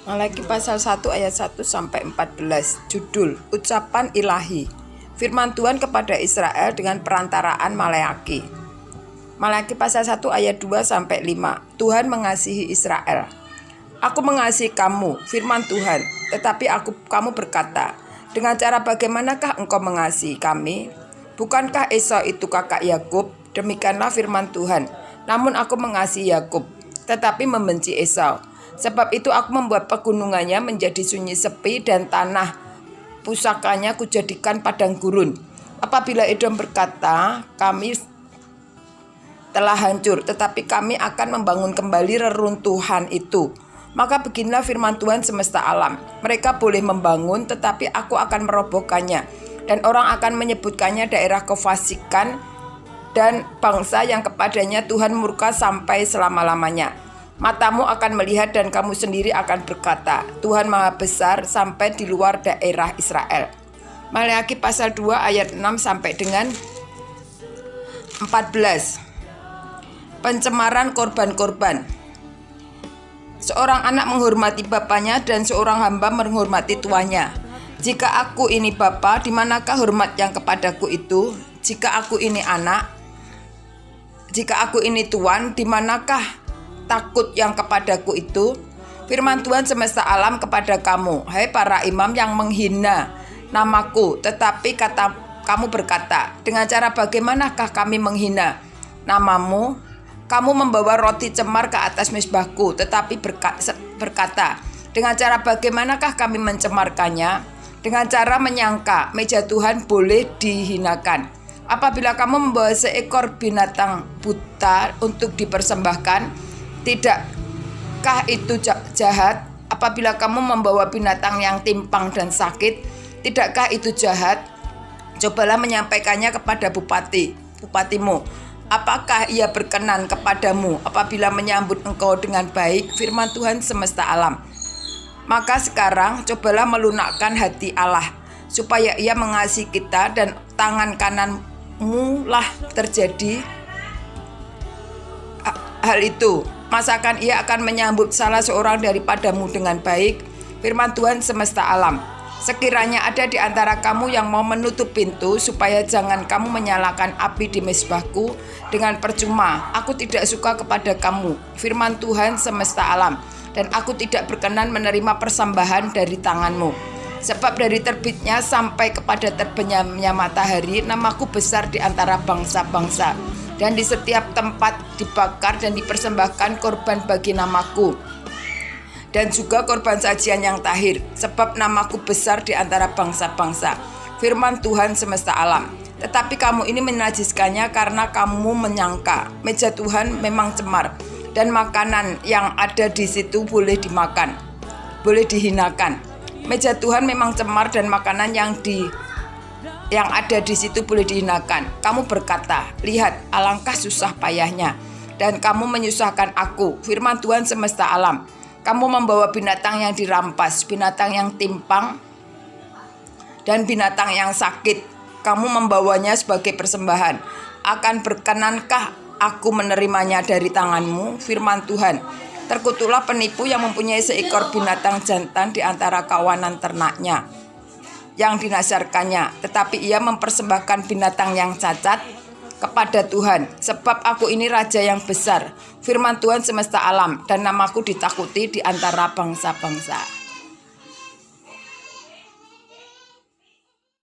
Malaki pasal 1 ayat 1 sampai 14. Judul Ucapan Ilahi. Firman Tuhan kepada Israel dengan perantaraan Malaki. Malaki pasal 1 ayat 2 sampai 5. Tuhan mengasihi Israel. Aku mengasihi kamu, firman Tuhan, tetapi kamu berkata, dengan cara bagaimanakah engkau mengasihi kami? Bukankah Esau itu kakak Yakub? Demikianlah firman Tuhan. Namun aku mengasihi Yakub, tetapi membenci Esau. Sebab itu aku membuat pegunungannya menjadi sunyi sepi dan tanah pusakanya kujadikan padang gurun. Apabila Edom berkata, kami telah hancur, tetapi kami akan membangun kembali reruntuhan itu. Maka beginilah firman Tuhan semesta alam. Mereka boleh membangun, tetapi aku akan merobohkannya. Dan orang akan menyebutkannya daerah kefasikan dan bangsa yang kepadanya Tuhan murka sampai selama-lamanya. Matamu akan melihat dan kamu sendiri akan berkata, Tuhan Maha Besar sampai di luar daerah Israel. Malaki pasal 2 ayat 6 sampai dengan 14. Pencemaran korban-korban. Seorang anak menghormati bapaknya dan seorang hamba menghormati tuannya. Jika aku ini bapa, di manakah hormat yang kepadaku itu? Jika aku ini anak, jika aku ini tuan, di manakah takut yang kepadaku itu? Firman Tuhan semesta alam kepada kamu, hai para imam yang menghina namaku, tetapi kamu berkata, dengan cara bagaimanakah kami menghina namamu? Kamu membawa roti cemar ke atas mezbahku, tetapi berkata, dengan cara bagaimanakah kami mencemarkannya? Dengan cara menyangka meja Tuhan boleh dihinakan. Apabila kamu membawa seekor binatang buta untuk dipersembahkan, tidakkah itu jahat? Apabila kamu membawa binatang yang timpang dan sakit, tidakkah itu jahat? Cobalah menyampaikannya kepada bupatimu. Apakah ia berkenan kepadamu apabila menyambut engkau dengan baik? Firman Tuhan semesta alam. Maka sekarang cobalah melunakkan hati Allah, supaya ia mengasihi kita dan tangan kananmu lah terjadi hal itu. Masakan ia akan menyambut salah seorang daripadamu dengan baik? Firman Tuhan semesta alam. Sekiranya ada di antara kamu yang mau menutup pintu, supaya jangan kamu menyalakan api di mezbahku dengan percuma, aku tidak suka kepada kamu. Firman Tuhan semesta alam. Dan aku tidak berkenan menerima persembahan dari tanganmu. Sebab dari terbitnya sampai kepada terbenamnya matahari, namaku besar di antara bangsa-bangsa. Dan di setiap tempat dibakar dan dipersembahkan korban bagi namaku, dan juga korban sajian yang tahir, sebab namaku besar di antara bangsa-bangsa. Firman Tuhan semesta alam. Tetapi kamu ini menajiskannya karena kamu menyangka meja Tuhan memang cemar, dan makanan yang ada di situ boleh dimakan, boleh dihinakan. Meja Tuhan memang cemar dan makanan yang ada di situ boleh dihinakan. Kamu berkata, lihat alangkah susah payahnya, dan kamu menyusahkan aku. Firman Tuhan semesta alam. Kamu membawa binatang yang dirampas, binatang yang timpang, dan binatang yang sakit. Kamu membawanya sebagai persembahan. Akan berkenankah aku menerimanya dari tanganmu? Firman Tuhan. Terkutuklah penipu yang mempunyai seekor binatang jantan di antara kawanan ternaknya yang dinasarkannya, tetapi ia mempersembahkan binatang yang cacat kepada Tuhan. Sebab aku ini raja yang besar, firman Tuhan semesta alam, dan namaku ditakuti di antara bangsa-bangsa.